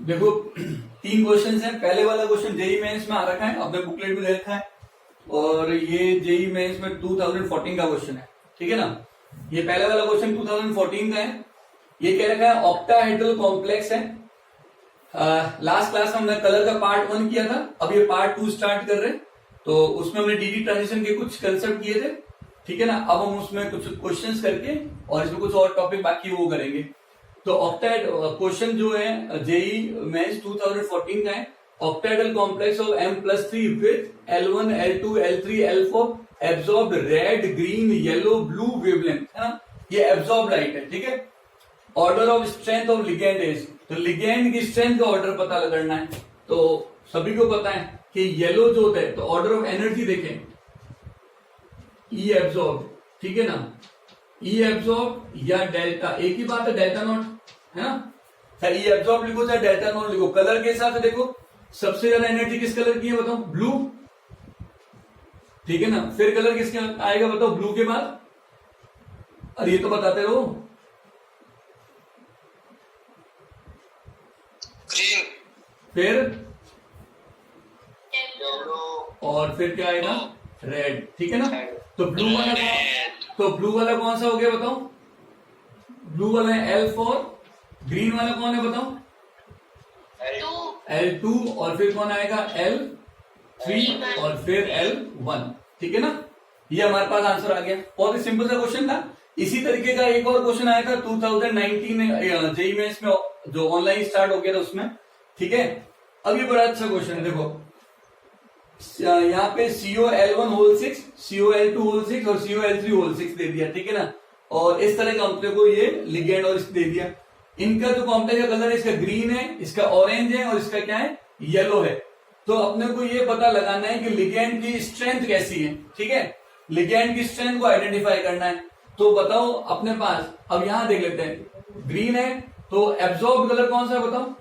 देखो 3 क्वेश्चन है। पहले वाला क्वेश्चन जेई मेंस में आ रखा है, आपने बुकलेट भी दे रखा है, और ये जेई मेंस में 2014 का क्वेश्चन है, ठीक है ना। ये पहले वाला क्वेश्चन 2014 का है। ये कह रखा है ऑक्टाहेड्रल कॉम्प्लेक्स है। लास्ट क्लास में हमने कलर का पार्ट 1 किया था, अब ये पार्ट 2 स्टार्ट कर रहे हैं। तो उसमें हमने डीडी ट्रांजिशन के कुछ कंसेप्ट किए थे, ठीक है ना। अब हम उसमें कुछ क्वेश्चंस करके और इसमें कुछ और टॉपिक बाकी वो करेंगे। तो ऑक्टाइड क्वेश्चन जो है जेई मेंस 2014 का है। ऑक्टाइडल complex of M+3 with L1, L2, L3, L4 absorb red, green, yellow, blue wavelength, है ना। ये एब्जॉर्ब लाइट है, ठीक है। Order of strength of ligand is, तो लिगेंड की स्ट्रेंथ का ऑर्डर पता करना है। तो सभी को पता है कि येलो जो होता है, तो ऑर्डर ऑफ एनर्जी देखें, ई एब्जॉर्ब, ठीक है ना। ई एब्जॉर्ब या डेल्टा, एक ही बात है, डेल्टा नॉट, है ना। चाहे ई एब्जॉर्ब लिखो चाहे डेल्टा नॉट लिखो। कलर के हिसाब से देखो, सबसे ज्यादा एनर्जी किस कलर की है बताओ, ब्लू, ठीक है ना। फिर कलर किसके आएगा बताओ ब्लू के बाद, अरे ये तो बताते रहो। ग्रीन, फिर येलो, और फिर क्या आएगा, रेड, ठीक है ना। तो ब्लू वाला तो ब्लू वाला कौन सा हो गया बताओ, ब्लू वाला है L4, ग्रीन वाला कौन है बताओ, L2, और फिर कौन आएगा L3 और फिर L1, ठीक है ना। ये हमारे पास आंसर आ गया। बहुत ही सिंपल सा क्वेश्चन था। इसी तरीके का एक और क्वेश्चन आया था 2019 जेई मेंस में, जो ऑनलाइन स्टार्ट हो गया था उसमें, ठीक है। अब ये बड़ा अच्छा क्वेश्चन है, देखो यहाँ पे COL1 होल 6, COL2 होल 6 और COL3 होल 6 दे दिया, ठीक है ना। और इस तरह का अपने को ये लिगेंड और इसको दे दिया। इनका जो कॉम्प्लेक्स का कलर है, इसका ग्रीन है, इसका ऑरेंज है और इसका क्या है, येलो है। तो अपने को ये पता लगाना है कि लिगेंड की स्ट्रेंथ कैसी है, ठीक है। लिगेंड की स्ट्रेंथ को आइडेंटिफाई करना है। तो बताओ अपने पास, अब यहां देख लेते हैं, ग्रीन है तो एब्जॉर्ब कलर कौन सा है बताओ,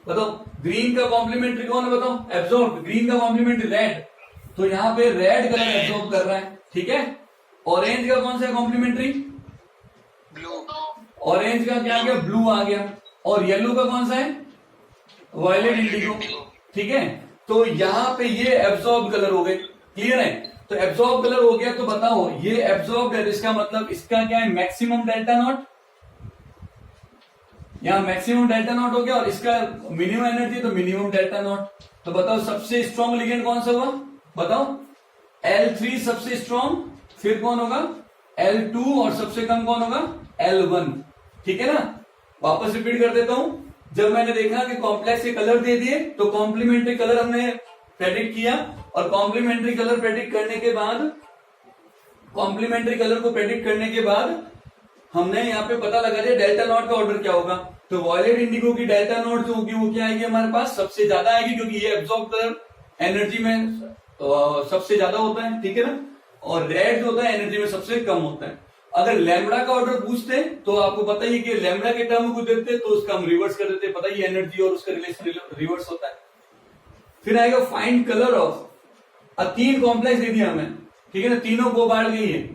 बताओ ग्रीन का कॉम्प्लीमेंट्री कौन है बताओ, एब्जॉर्ब। ग्रीन का कॉम्प्लीमेंट्री रेड, तो यहाँ पे रेड कलर एब्जॉर्ब कर रहा है, ठीक है। ऑरेंज का कौन सा है कॉम्प्लीमेंट्री, ब्लू, ऑरेंज का क्या आ गया, ब्लू आ गया। और येलो का कौन सा है, वायलेट इंडिगो, ठीक है। तो यहाँ पे ये एब्जॉर्ब कलर हो गए, क्लियर है। तो एब्जॉर्ब कलर हो गया, तो बताओ ये एब्जॉर्ब है, इसका मतलब इसका क्या है, मैक्सिमम डेल्टा नॉट। यहाँ मैक्सिमम डेल्टा नॉट हो गया, और इसका मिनिमम एनर्जी तो मिनिमम डेल्टा नॉट। तो बताओ सबसे स्ट्रॉन्ग लिगेंड कौन सा हुआ बताओ, L3 सबसे स्ट्रॉन्ग, फिर कौन होगा L2 और सबसे कम कौन होगा L1, ठीक है ना। वापस रिपीट कर देता हूं। जब मैंने देखा कि कॉम्प्लेक्स के कलर दे दिए, तो कॉम्प्लीमेंट्री कलर हमने प्रेडिक्ट किया, और कॉम्प्लीमेंट्री कलर प्रेडिक्ट करने के बाद, कॉम्प्लीमेंट्री कलर को प्रेडिक्ट करने के बाद हमने यहाँ पे पता लगा दिया डेल्टा नॉट का ऑर्डर क्या होगा। तो वॉयलेट इंडिगो की डेल्टा नॉट जो होगी वो क्या आएगी हमारे पास, सबसे ज्यादा आएगी, क्योंकि ये एब्जॉर्ब कलर एनर्जी में सबसे ज्यादा होता है, ठीक है ना। और रेड जो होता है एनर्जी में सबसे कम होता है। अगर लैम्बडा का ऑर्डर पूछते तो आपको पता ही है कि लैम्बडा के टर्म को देते तो उसका हम रिवर्स कर देते, पता ही एनर्जी और उसका रिलेशन रिवर्स होता है। फिर आएगा फाइंड कलर ऑफ, 3 कॉम्प्लेक्स दे दिया हमें, ठीक है ना, तीनों को बांट गई है,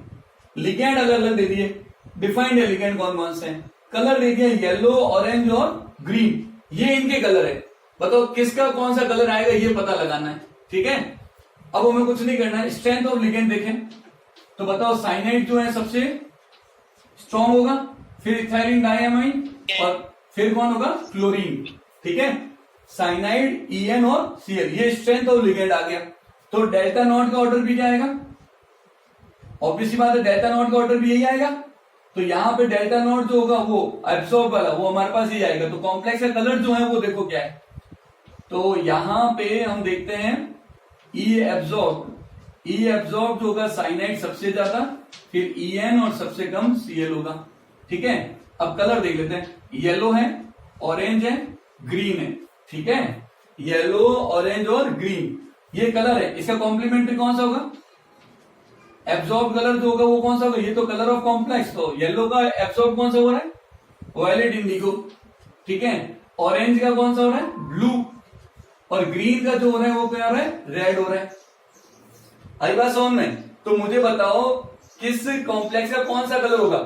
लिगेंड अलग अलग दे दिए, डिफाइंड है लिगेंड कौन कौन से हैं, कलर दे दिया येलो, ऑरेंज और ग्रीन, ये इनके कलर है। बताओ किसका कौन सा कलर आएगा ये पता लगाना है, ठीक है। अब हमें कुछ नहीं करना है, स्ट्रेंथ ऑफ लिगेंड देखें तो बताओ साइनाइड जो है सबसे स्ट्रॉन्ग होगा, फिर इथाइलिन डायमाइन, और फिर कौन होगा क्लोरीन, ठीक है। साइनाइड, EN और Cl, ये स्ट्रेंथ ऑफ लिगेंड आ गया। तो डेल्टा नॉट का ऑर्डर भी क्या आएगा, ऑब्वियसली बात है डेल्टा नॉट का ऑर्डर भी यही आएगा। तो यहाँ पे डेल्टा नॉट जो होगा वो एब्सॉर्ब वाला, वो हमारे पास ही आएगा। तो कॉम्प्लेक्स का कलर जो है वो देखो क्या है, तो यहाँ पे हम देखते हैं ई एब्सॉर्ब जो होगा साइनाइड सबसे ज्यादा, फिर EN और सबसे कम Cl होगा, ठीक है। अब कलर देख लेते हैं, येलो है, ऑरेंज है, ग्रीन है, ठीक है। येलो, ऑरेंज और ग्रीन ये कलर है। इसका कॉम्प्लीमेंट्री कौन सा होगा, एब्सॉर्ब कलर जो होगा वो कौन सा होगा, ये तो कलर ऑफ कॉम्प्लेक्स, तो येलो का एब्सॉर्ब कौन सा हो रहा है, वायलेट इंडिगो, ठीक है। ऑरेंज का कौन सा हो रहा है, ब्लू, और ग्रीन का जो हो रहा है वो क्या हो रहा है, रेड हो रहा है। आई बात समझ में। तो मुझे बताओ किस कॉम्प्लेक्स का कौन सा कलर होगा,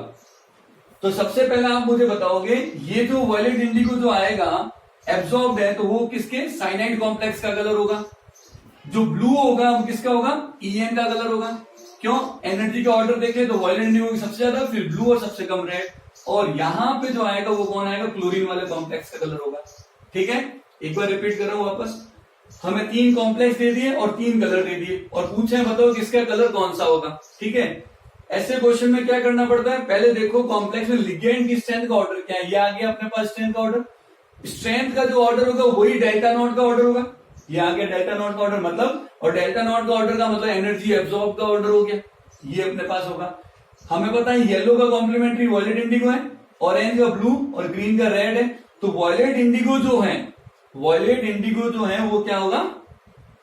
तो सबसे पहले आप मुझे बताओगे ये जो वायलेट इंडिगो जो आएगा एब्जॉर्ब है तो वो किसके साइनाइड कॉम्प्लेक्स का कलर होगा, जो ब्लू होगा वो किसका होगा EN का कलर होगा। क्यों, एनर्जी का ऑर्डर देखें तो वायलेट इंडिगो की सबसे ज्यादा, फिर ब्लू और सबसे कम रेड, और यहां पे जो आएगा वो कौन आएगा, क्लोरीन वाले कॉम्प्लेक्स का कलर होगा। ठीक है, एक बार रिपीट कर रहा हूं वापस, हमें 3 कॉम्प्लेक्स दे दिए और 3 कलर दे दिए और पूछे बताओ किसका कलर कौन सा होगा। ठीक है, ऐसे क्वेश्चन में क्या करना पड़ता है, पहले देखो कॉम्प्लेक्स में लिगेंड की स्ट्रेंथ का ऑर्डर क्या है, ये आ गया अपने पास स्ट्रेंथ का ऑर्डर, स्ट्रेंथ का जो ऑर्डर होगा वही डेल्टा नॉट का ऑर्डर होगा, ये आ गया डेल्टा नॉट का ऑर्डर मतलब, और डेल्टा नॉट का ऑर्डर का मतलब एनर्जी एब्जॉर्ब का ऑर्डर हो गया, ये अपने पास होगा। हमें पता है येलो का कॉम्प्लीमेंट्री वॉयलेट इंडिगो है, ऑरेंज का ब्लू और ग्रीन का रेड है, तो वॉयलेट इंडिगो जो है, वॉयलेट इंडिगो जो है वो क्या होगा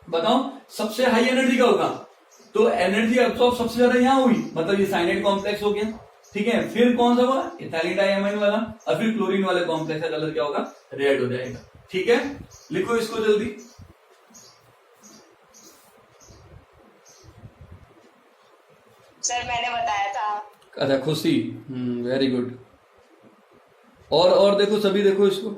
बताओ, सबसे हाई एनर्जी का होगा, तो एनर्जी एब्जॉर्ब सबसे ज्यादा यहां हुई, मतलब ये साइनाइड कॉम्प्लेक्स हो गया। ठीक है, फिर कौन सा होगा इथाइलिन डाइअमाइन वाला, और फिर क्लोरीन वाले कॉम्प्लेक्स का कलर क्या होगा, रेड हो जाएगा। ठीक है, लिखो इसको जल्दी। सर मैंने बताया था। अच्छा खुशी, वेरी गुड। और देखो सभी देखो इसको,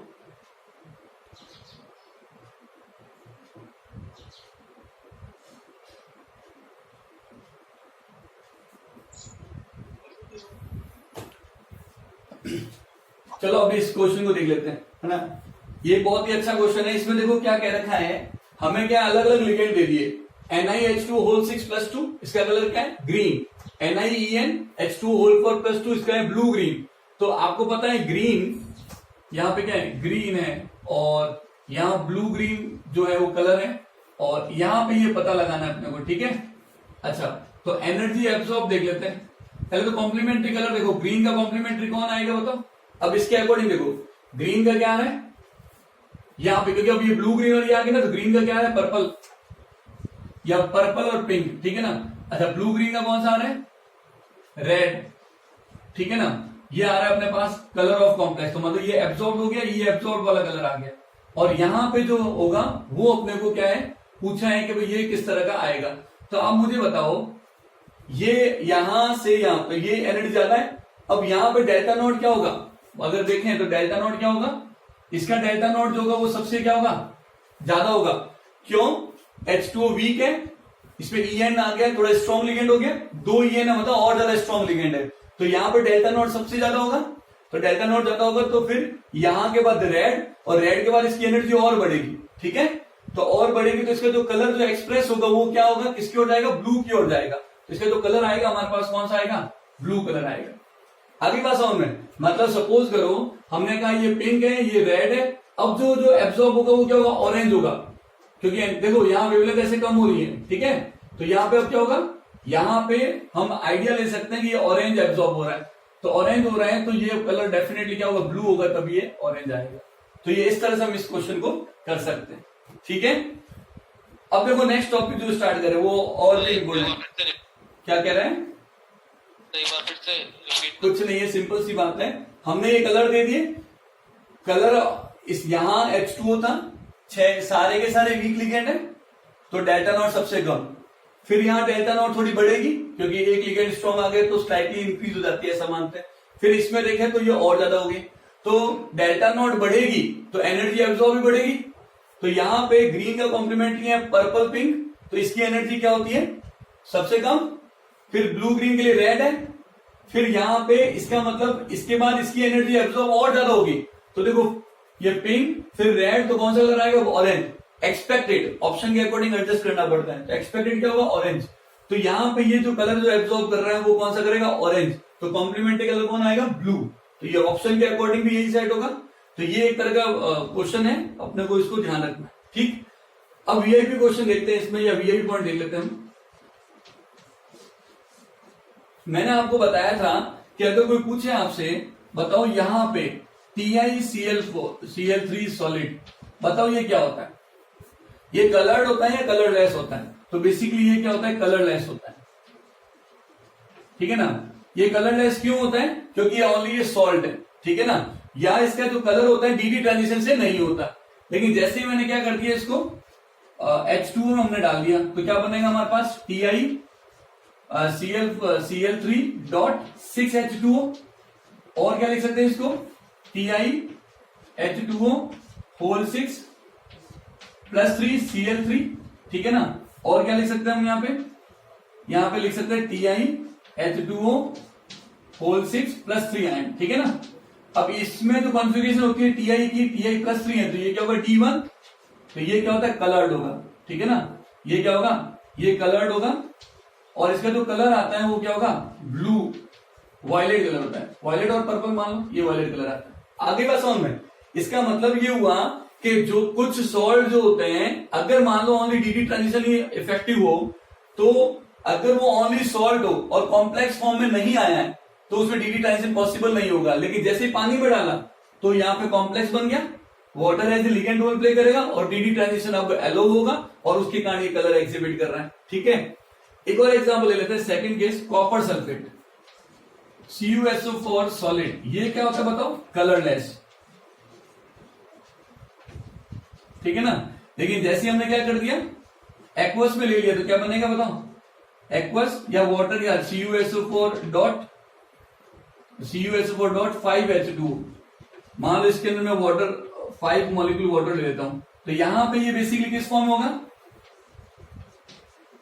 चलो अभी इस क्वेश्चन को देख लेते हैं, है ना। ये बहुत ही अच्छा क्वेश्चन है, इसमें देखो क्या कह रखा है, हमें क्या अलग अलग लिगेंड दे दिए, NiH2 इसका कलर क्या है ग्रीन, NiEnH2 इसका है ब्लू ग्रीन। तो आपको पता है ग्रीन यहाँ पे क्या है, ग्रीन है, और यहाँ ब्लू ग्रीन जो है वो कलर है, और यहाँ पे ये पता लगाना है अपने को। ठीक है, अच्छा तो एनर्जी एब्सॉर्ब देख लेते हैं। पहले तो कॉम्प्लीमेंट्री कलर देखो, ग्रीन का कॉम्प्लीमेंट्री कौन आएगा बताओ। अब इसके अकॉर्डिंग देखो, ग्रीन का क्या है यहाँ पे, क्योंकि अब ये ब्लू ग्रीन और ये आ गया ना, तो ग्रीन का क्या है पर्पल, या पर्पल और पिंक। ठीक है ना, अच्छा ब्लू ग्रीन का कौन सा आ रहा है, रेड। ठीक है ना, ये आ रहा है अपने पास कलर ऑफ कॉम्प्लेक्स, तो मतलब ये एब्सॉर्ब हो गया, ये एब्सॉर्ब वाला कलर आ गया, और यहां पे जो होगा वो अपने को क्या है पूछा है कि भाई ये किस तरह का आएगा। तो अब मुझे बताओ, ये यहां से यहां पे ये एनर्जी ज्यादा है, अब यहां पे डेल्टा नॉट क्या होगा, अगर देखें तो डेल्टा नॉट क्या होगा, इसका डेल्टा नॉट जो होगा वो सबसे क्या होगा ज्यादा होगा। क्यों, H2O वीक है, इसमें EN आ गया, थोड़ा स्ट्रॉन्ग लिगेंड हो गया, 2 EN है मतलब और ज्यादा स्ट्रॉन्ग लिगेंड है, तो यहां पे डेल्टा नॉट सबसे ज्यादा होगा, तो डेल्टा नॉट ज्यादा होगा, तो फिर यहां के बाद रेड, और रेड के बाद इसकी एनर्जी और बढ़ेगी। ठीक है, तो और बढ़ेगी तो इसका जो कलर जो एक्सप्रेस होगा वो क्या होगा, किसकी ओर जाएगा, ब्लू की ओर जाएगा, तो इसका जो कलर आएगा हमारे पास कौन सा आएगा, ब्लू कलर आएगा। आगे बात समझ में, मतलब सपोज करो हमने कहा ये पिंक है ये रेड है, अब जो एब्सॉर्ब होगा वो क्या होगा, ऑरेंज होगा, क्योंकि देखो यहाँ वेवलेंथ ऐसे कम हो रही है। ठीक है, तो यहाँ पे अब क्या होगा, यहाँ पे हम आइडिया ले सकते हैं कि ये ऑरेंज एब्सॉर्ब हो रहा है, तो ऑरेंज हो रहा है तो ये कलर डेफिनेटली क्या होगा, ब्लू होगा, तब ये ऑरेंज आएगा। तो ये इस तरह से हम इस क्वेश्चन को कर सकते हैं। ठीक है, अब देखो नेक्स्ट टॉपिक जो स्टार्ट करें वो और भी इम्पोर्टेंट, क्या कह रहे हैं, कुछ नहीं है, सिंपल सी बात है, हमने ये कलर दे दिए, कलर इस यहां H2O था, 6 सारे के सारे वीक लिगेंड है, तो डेल्टा नॉट सबसे कम, फिर यहाँ डेल्टा नॉट थोड़ी बढ़ेगी क्योंकि एक लिगेंड स्ट्रॉन्ग आ गए तो स्लाइटली इंक्रीज हो जाती है समानता, फिर इसमें देखें तो ये और ज्यादा होगी, तो डेल्टा नॉट बढ़ेगी तो एनर्जी एब्जॉर्ब भी बढ़ेगी, तो यहाँ पे ग्रीन का कॉम्प्लीमेंट्री है पर्पल पिंक, तो इसकी एनर्जी क्या होती है सबसे कम, फिर ब्लू ग्रीन के लिए रेड है, फिर यहाँ पे इसका मतलब इसके बाद इसकी एनर्जी एब्जॉर्ब और ज्यादा होगी, तो देखो ये पिंक फिर रेड, तो कौन सा कलर आएगा, ऑरेंज। एक्सपेक्टेड ऑप्शन के अकॉर्डिंग एडजस्ट करना पड़ता है, तो एक्सपेक्टेड क्या होगा, ऑरेंज। तो यहाँ पे ये जो कलर जो एब्जॉर्ब कर रहा है वो कौन सा करेगा, ऑरेंज, तो कॉम्प्लीमेंट्री कलर कौन आएगा, ब्लू। तो ये ऑप्शन के अकॉर्डिंग भी यही सेट होगा, तो ये एक तरह का क्वेश्चन है, अपने को इसको ध्यान रखना। ठीक, अब वीआईपी क्वेश्चन देखते हैं इसमें, या वीआईपी पॉइंट देख लेते हैं। मैंने आपको बताया था कि अगर कोई पूछे आपसे बताओ यहाँ पे TiCl3 सॉलिड, बताओ ये क्या होता है, ये कलर्ड होता है या कलरलेस होता है, तो बेसिकली ये क्या होता है, कलरलेस होता है। ठीक है ना, ये कलरलेस क्यों होता है, क्योंकि ये ओनली ये सॉल्ट है। ठीक है ना, या इसका जो कलर होता है डी ट्रांजिशन से नहीं होता, लेकिन जैसे ही मैंने क्या कर दिया इसको H2O में हमने डाल दिया, तो क्या बनेगा हमारे पास TiCl3.6H2O, और क्या लिख सकते हैं इसको, TiH2O होल 6 प्लस 3Cl3, ठीक है ना। और क्या लिख सकते हैं हम यहाँ पे लिख सकते हैं TiH2O होल 6 प्लस 3 आयन, ठीक है ना। अब इसमें तो कॉन्फ़िगरेशन होती है Ti की, Ti प्लस 3 है, तो ये क्या होगा D1, तो ये क्या होता है कलर्ड होगा, ठीक है ना। ये क्या होगा, ये कलर्ड होगा, और इसका जो कलर आता है वो क्या होगा, ब्लू वायलेट कलर होता है। वायलेट और पर्पल मान लो, ये वायलेट कलर आता है। आगे का समझ में, इसका मतलब ये हुआ कि जो कुछ सॉल्ट जो होते हैं, अगर मान लो ओनली डी ट्रांजिशन ही इफेक्टिव हो, तो अगर वो ओनली सॉल्ट हो और कॉम्प्लेक्स फॉर्म में नहीं आया है तो उसमें डी ट्रांजिशन पॉसिबल नहीं होगा। लेकिन जैसे ही पानी में डाला तो यहाँ पे कॉम्प्लेक्स बन गया, water as a ligand role play करेगा और डी ट्रांजिशन अब एलो होगा और उसके कारण ये कलर एग्जिबिट कर रहा है, ठीक है। एक और एग्जांपल ले लेते हैं, second case, copper sulphate CuSO4 solid, ये क्या होता है बताओ, कलरलेस, ठीक है ना। लेकिन जैसे हमने क्या कर दिया, एक्वस में ले लिया तो क्या बनेगा बताओ, एक्वस या वाटर या CuSO4.5H2O, मान लो इसके अंदर मैं वाटर 5 मॉलिक्यूल वाटर ले लेता हूं, तो यहां पे ये बेसिकली किस फॉर्म में होगा,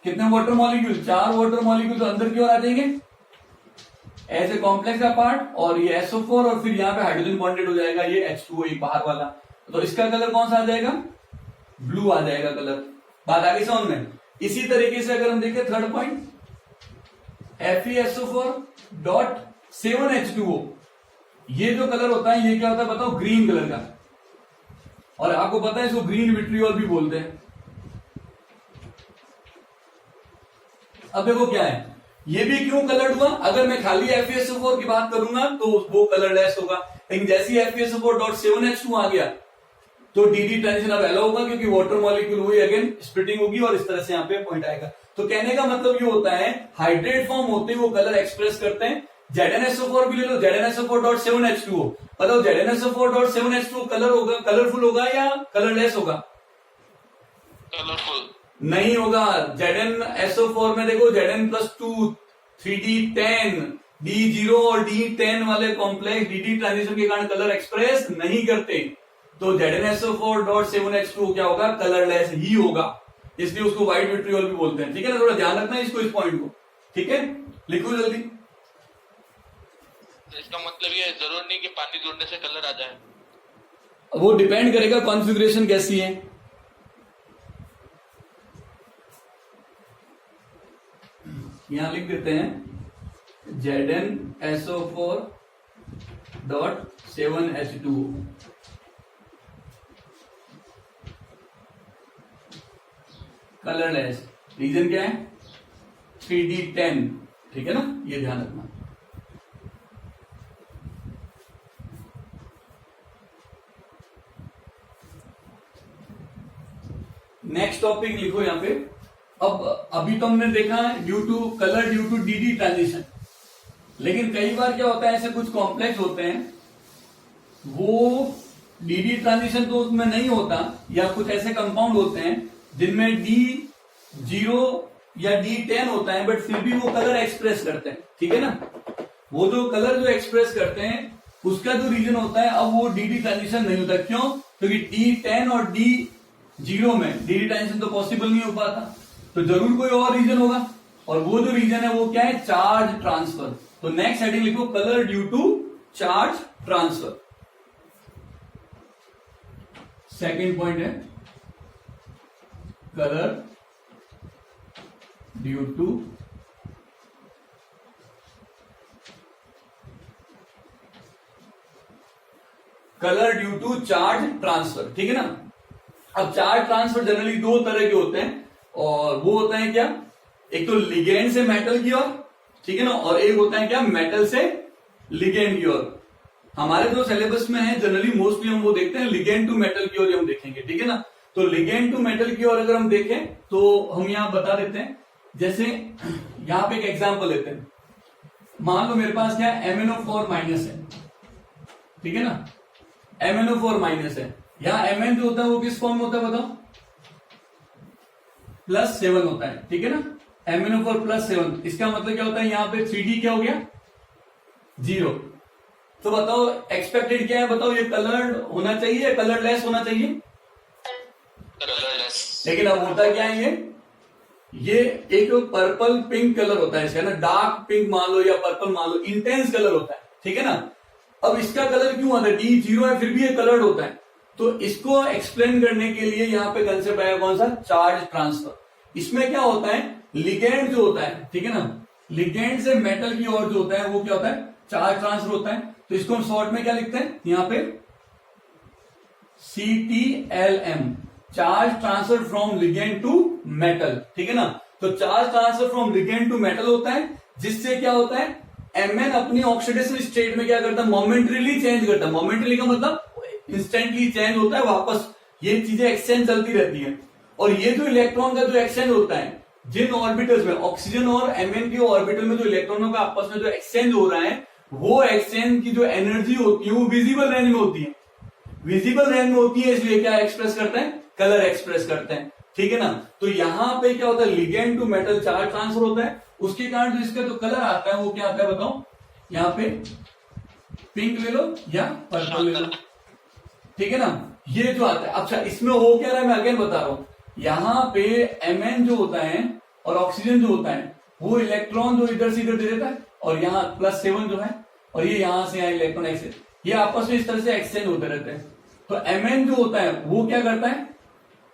कितने वाटर मॉलिक्यूल, 4 वाटर मॉलिक्यूल तो अंदर की ओर आ जाएंगे एज ए कॉम्प्लेक्स का पार्ट, और ये SO4 और फिर यहाँ पे हाइड्रोजन बॉन्डेड हो जाएगा ये H2O एक बाहर वाला, तो इसका कलर कौन सा आ जाएगा, ब्लू आ जाएगा कलर। बात आगे समझ में। इसी तरीके से अगर हम देखें थर्ड पॉइंट, FeSO4.7H2O, ये जो कलर होता है ये क्या होता है बताओ, ग्रीन कलर का, और आपको पता है इसको ग्रीन विट्रियोल भी बोलते हैं। अब देखो क्या है, ये भी क्यों कलर्ड हुआ, अगर मैं खाली FeSO4 की बात करूंगा तो वो कलरलेस होगा, लेकिन जैसे ही FeSO4.7H2 आ गया तो डी ट्रांजिशन अब एलो होगा, क्योंकि वाटर मॉलिक्यूल हुई अगेन स्प्लिटिंग होगी और इस तरह से यहाँ पे पॉइंट आएगा। तो कहने का मतलब ये होता है, हाइड्रेट फॉर्म होते ही वो कलर एक्सप्रेस करते हैं। ZnSO4 भी ले लो, ZnSO4.7H2O, बताओ ZnSO4.7H2O कलर होगा, कलरफुल होगा या कलरलेस होगा, कलरफुल नहीं होगा। ZnSO4 में देखो Zn+2 3D10 D0 और D10 वाले कॉम्प्लेक्स डी ट्रांजिशन के कारण कलर एक्सप्रेस नहीं करते, तो ZnSO4.7H2O क्या होगा, कलरलेस ही होगा, इसलिए उसको व्हाइट विट्रियोल भी बोलते हैं, ठीक है ना। थोड़ा ध्यान रखना है इसको, इस पॉइंट को, ठीक है, लिखो जल्दी। इसका मतलब ये जरूर नहीं कि पानी जोड़ने से कलर आ जाए, वो डिपेंड करेगा कॉन्फ़िगरेशन कैसी है। यहां लिख देते हैं ZnSO4.7H2O, कलरलेस, रीजन क्या है 3D10, ठीक है ना, ये ध्यान रखना। नेक्स्ट टॉपिक लिखो यहां पे। अब अभी तो हमने देखा due to colour due to d transition, लेकिन कई बार क्या होता है, ऐसे कुछ कॉम्प्लेक्स होते हैं वो डी ट्रांजिशन तो उसमें नहीं होता, या कुछ ऐसे कंपाउंड होते हैं जिनमें D0 या D10 होता है, बट फिर भी वो कलर एक्सप्रेस करते हैं, ठीक है ना। वो जो कलर जो एक्सप्रेस करते हैं उसका जो रीजन होता है, अब वो डी ट्रांजिशन नहीं होता, क्यों, क्योंकि D10 और D0 में डी ट्रांजिशन तो पॉसिबल नहीं हो पाता, तो जरूर कोई और रीजन होगा, और वो जो रीजन है वो क्या है, चार्ज ट्रांसफर। तो नेक्स्ट हेडिंग लिखो, colour due to charge transfer. Second point है colour due to charge transfer, ठीक है ना। अब चार्ज ट्रांसफर जनरली दो तरह के होते हैं, और वो होता है क्या, एक तो लिगेंड से मेटल की ओर, ठीक है ना, और एक होता है क्या, मेटल से लिगेंड की ओर। हमारे जो सिलेबस में है जनरली मोस्टली हम वो देखते हैं लिगेंड टू मेटल की ओर हम देखेंगे, ठीक है ना। तो लिगेंड टू मेटल की ओर अगर हम देखें तो हम यहां बता देते हैं, जैसे यहां पे एक एग्जांपल लेते हैं, मान लो मेरे पास क्या है, MnO4- है, ठीक है ना, MnO4- है। यहां Mn जो होता है वो किस फॉर्म में होता है बताओ, +7 होता है, ठीक है ना, MnO4 +7। इसका मतलब क्या होता है, यहां पे 3D क्या हो गया, 0, तो बताओ एक्सपेक्टेड क्या है, बताओ ये कलर्ड होना चाहिए या कलरलेस होना चाहिए? कलरलेस। लेकिन अब होता क्या है, ये एक पर्पल पिंक कलर होता है इसका ना, डार्क पिंक मान लो या पर्पल मान लो, इंटेंस कलर होता है, ठीक है ना। अब इसका कलर क्यों आता है, D0 है फिर भी ये कलर्ड होता है। तो इसको एक्सप्लेन करने के लिए यहाँ पे कंसेप्ट आया कौन सा, चार्ज ट्रांसफर। इसमें क्या होता है, लिगेंड जो होता है, ठीक है ना, लिगेंड से मेटल की ओर जो होता है वो क्या होता है, चार्ज ट्रांसफर होता है। तो इसको हम शॉर्ट में क्या लिखते हैं यहाँ पे, CTLM, charge transfer from ligand to metal, ठीक है ना। तो charge transfer from ligand to metal होता है, जिससे क्या होता है, Mn अपनी ऑक्सीडेशन स्टेट में क्या करता है, मोमेंटरीली चेंज करता है। मोमेंटरीली का मतलब इंस्टेंटली चेंज होता है वापस, ये चीजें एक्सचेंज चलती रहती है। और ये जो इलेक्ट्रॉन का जो एक्सचेंज होता है जिन ऑर्बिटल्स में, ऑक्सीजन और Mn के ऑर्बिटल में जो इलेक्ट्रॉनों का आपस में जो एक्सचेंज हो रहा है, वो एक्सचेंज की जो एनर्जी होती है वो विजिबल रेंज में होती है। विजिबल रेंज में होती है, इसलिए क्या एक्सप्रेस करते हैं, कलर एक्सप्रेस करते हैं, ठीक है ना। तो यहां पे क्या होता है, ligand to metal charge transfer होता है, उसके कारण जो इसका जो कलर आता है वो क्या आता है बताओ, यहाँ पे पिंक ले लो या पर्पल ले लो, ठीक है ना, ये जो आता है। अच्छा इसमें हो क्या रहा है, मैं अगेन बता रहा हूं, यहाँ पे Mn जो होता है और ऑक्सीजन जो होता है वो इलेक्ट्रॉन जो इधर से इधर दे देता है, और यहाँ +7 जो है, और ये यहां से यहाँ इलेक्ट्रॉन एक्सचेंज, ये आपस में इस तरह से एक्सचेंज होते रहते हैं। तो Mn जो होता है वो क्या करता है,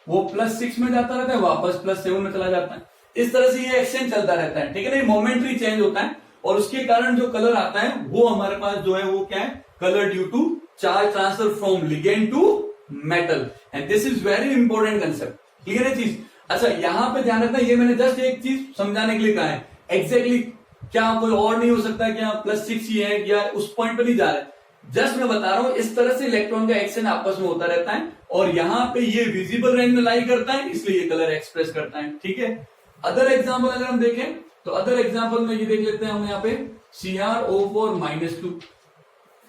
वो +6 में जाता रहता है, वापस +7 में चला जाता है, इस तरह से ये एक्सचेंज चलता रहता है, ठीक है ना। ये मोमेंटरी चेंज होता है, और उसके कारण जो कलर आता है वो हमारे पास जो है वो क्या है, colour due to charge transfer from ligand to metal, and this is very important concept, clear है चीज। अच्छा यहाँ पे ध्यान रखना, ये मैंने जस्ट एक चीज समझाने के लिए कहा है, एग्जैक्टली क्या कोई और नहीं हो सकता, क्या +6 ही है, या उस पॉइंट पे नहीं जा रहा है, जस्ट मैं बता रहा हूं इस तरह से इलेक्ट्रॉन का एक्सचेंज आपस में होता रहता है, और यहाँ पे ये विजिबल रेंज में लाई करता है, इसलिए ये कलर एक्सप्रेस करता है, ठीक है। अदर एग्जाम्पल अगर हम देखें तो अदर एग्जाम्पल में ये देख लेते हैं हम यहाँ पे CrO4-2,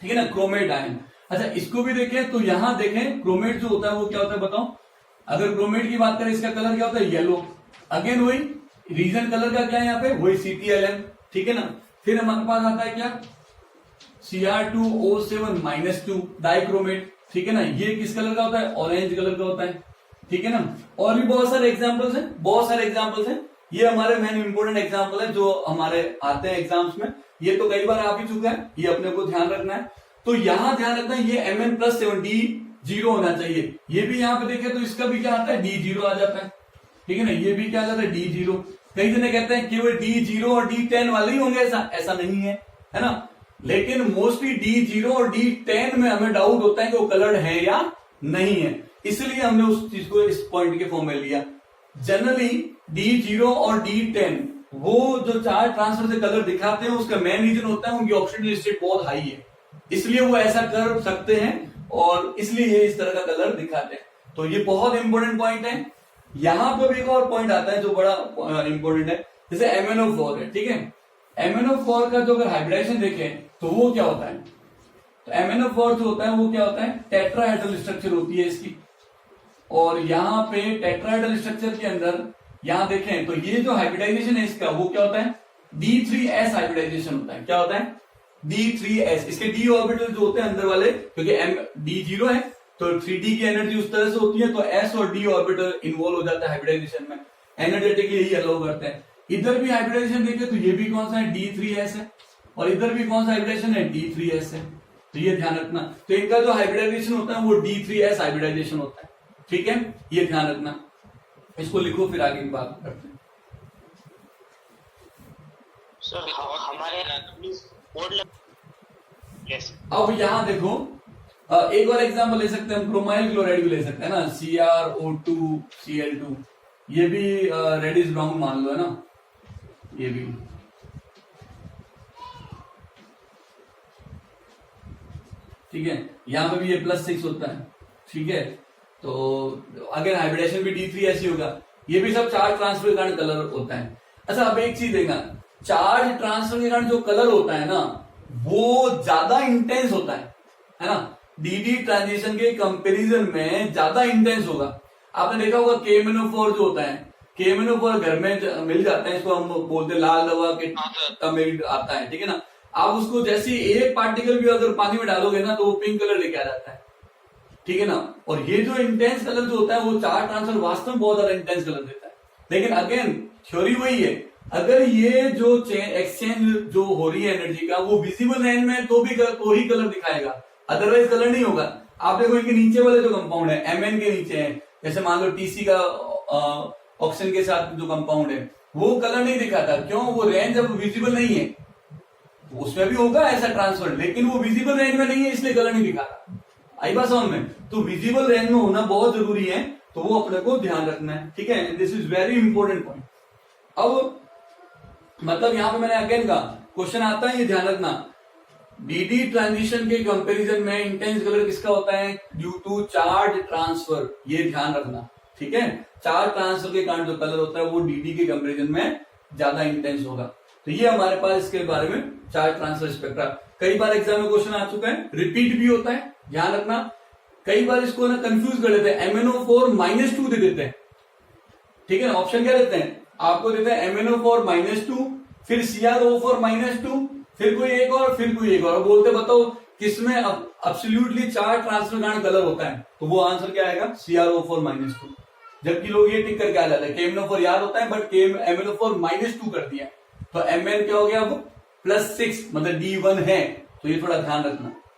ठीक है ना, क्रोमेट आयन। अच्छा इसको भी देखें तो यहाँ देखें क्रोमेट जो होता है वो क्या होता है बताओ, अगर क्रोमेट की बात करें इसका कलर क्या होता है, येलो, अगेन वही रीजन कलर का क्या है यहाँ पे, वही CTLM, ठीक है ना। फिर हमारे पास आता है क्या, Cr2O7-2 डाइक्रोमेट, ठीक है ना, ये किस कलर का होता है, ऑरेंज कलर का होता है, ठीक है ना। और भी बहुत सारे एग्जांपल्स हैं, बहुत सारे एग्जांपल्स हैं, ये हमारे मेन इंपोर्टेंट एग्जांपल है जो हमारे आते हैं एग्जाम्स में, ये तो कई बार आ भी चुका है, ये अपने को ध्यान रखना है। तो यहां ध्यान रखना है, ये Mn+7 D0 होना चाहिए, ये भी यहाँ पे देखें तो इसका भी क्या आता है, D0 आ जाता है, ठीक है ना, ये भी क्या आ जाता है, D0। कई जने कहते हैं केवल D0 और D10 वाले ही होंगे, ऐसा नहीं है, है ना। लेकिन मोस्टली D0 और D10 में हमें डाउट होता है कि वो कलर्ड है या नहीं है, इसलिए हमने उस चीज को इस पॉइंट के फॉर्म में लिया। जनरली D0 और D10 वो जो चार्ज ट्रांसफर से कलर दिखाते हैं उसका मेन रीजन होता है उनकी ऑक्सीडेशन स्टेट बहुत हाई है, इसलिए वो ऐसा कर सकते हैं और इसलिए ये इस तरह का कलर दिखाते हैं। तो ये बहुत इंपॉर्टेंट पॉइंट है। यहां पर भी एक और पॉइंट आता है जो बड़ा इंपॉर्टेंट है, जैसे MnO4 है, ठीक है, MnO4 का जो अगर हाइब्रिडाइजेशन देखें तो वो क्या होता है, तो MnO4 जो होता है वो क्या होता है, टेट्राहेड्रल स्ट्रक्चर होती है इसकी, और यहाँ पे टेट्राहेड्रल स्ट्रक्चर के अंदर यहाँ देखें तो ये जो हाइब्रिडाइजेशन है इसका वो क्या होता है, D3S हाइब्रिडाइजेशन होता है, क्या होता है, D3S। इसके D ऑर्बिटल जो होते हैं अंदर वाले, क्योंकि D0 है तो 3D की एनर्जी उस तरह से होती है, तो S और D ऑर्बिटल इन्वॉल्व हो जाता है हाइब्रिडाइजेशन में, एनर्जेटिकली यही अलाउ करते हैं। इधर भी हाइब्रिडाइजेशन देखें तो ये भी कौन सा है, D3S है, और इधर भी कौन सा हाइब्रिडाइजेशन है, D3S है, तो ये ध्यान रखना। तो इनका जो हाइब्रिडाइजेशन होता है वो D3S हाइब्रिडाइजेशन होता है, ठीक है, ये ध्यान रखना, इसको लिखो फिर आगे की बात करते हैं। सर हमारे यस, अब यहां देखो एक और एग्जांपल ले सकते हैं हम, क्रोमाइल क्लोराइड भी ले सकते हैं ना, CrO2Cl2, ये भी रेडिश ब्राउन मान लो, है ना, ये भी, ठीक है, यहां पे भी ये +6 होता है, ठीक है। तो अगर हाइब्रिडेशन भी D3S ही होगा, ये भी सब चार्ज ट्रांसफर के कारण कलर होता है। अच्छा अब एक चीज देखना, चार्ज ट्रांसफर के कारण जो कलर होता है ना वो ज्यादा इंटेंस होता है ना, DD ट्रांजिशन के कंपैरिजन में ज्यादा इंटेंस होगा। आपने देखा होगा KMnO4 जो होता है, KMnO4 घर में मिल जाता है, इसको हम बोलते हैं लाल दवा के तमिल आता है, ठीक है ना। आप उसको जैसे एक पार्टिकल भी अगर पानी में डालोगे ना तो वो पिंक कलर लेके आ जाता है, ठीक है ना। और ये जो इंटेंस कलर जो होता है वो चार्ज ट्रांसफर वास्तव में बहुत ज्यादा इंटेंस कलर देता है। लेकिन अगेन थ्योरी वही है, अगर ये जो एक्सचेंज जो हो रही है एनर्जी का वो विजिबल रेंज में तो ही कलर दिखाएगा, अदरवाइज कलर नहीं होगा। आप देखो इनके नीचे वाले जो कंपाउंड है एमएन के नीचे है, जैसे मान लो टीसी का ऑक्सीजन के साथ जो कंपाउंड है वो कलर नहीं दिखाता, क्यों? वो रेंज अब विजिबल नहीं है। उसमें भी होगा ऐसा ट्रांसफर, लेकिन वो विजिबल रेंज में नहीं है इसलिए कलर नहीं दिखाता। आई बात समझ में? तो विजिबल रेंज में होना बहुत जरूरी है, तो वो अपने को ध्यान रखना है, ठीक है। This is very important point. अब मतलब यहां पे मैंने अगेन कहा क्वेश्चन आता है, ये ध्यान रखना, डीडी ट्रांजिशन के कंपैरिजन में इंटेंस कलर किसका होता है? ड्यू टू चार्ज ट्रांसफर, ये ध्यान रखना, ठीक है। चार्ज ट्रांसफर के कारण जो कलर होता है वो डीडी के कंपैरिजन में ज्यादा इंटेंस होगा। तो ये हमारे पास इसके बारे में चार्ज ट्रांसफर स्पेक्ट्रा। कई बार एग्जाम में क्वेश्चन आ चुका है, रिपीट भी होता है, ध्यान रखना। कई बार इसको ना कंफ्यूज कर देते हैं, MnO4-2 दे देते हैं, ठीक है ना। ऑप्शन क्या देते हैं आपको? देते हैं MnO4-2, फिर CrO4-2, फिर कोई एक और, फिर कोई एक और, बोलते बताओ किसमें एब्सोल्युटली चार्ज ट्रांसफर कारण कलर होता है, तो वो आंसर क्या आएगा? CrO4-2। जबकि लोग ये टिक करके आ जाते हैं KMnO4 याद होता है बट MnO4-2 कर दिया, तो Mn क्या हो गया अब? +6, मतलब D1 है, तो ये थोड़ा ध्यान रखना।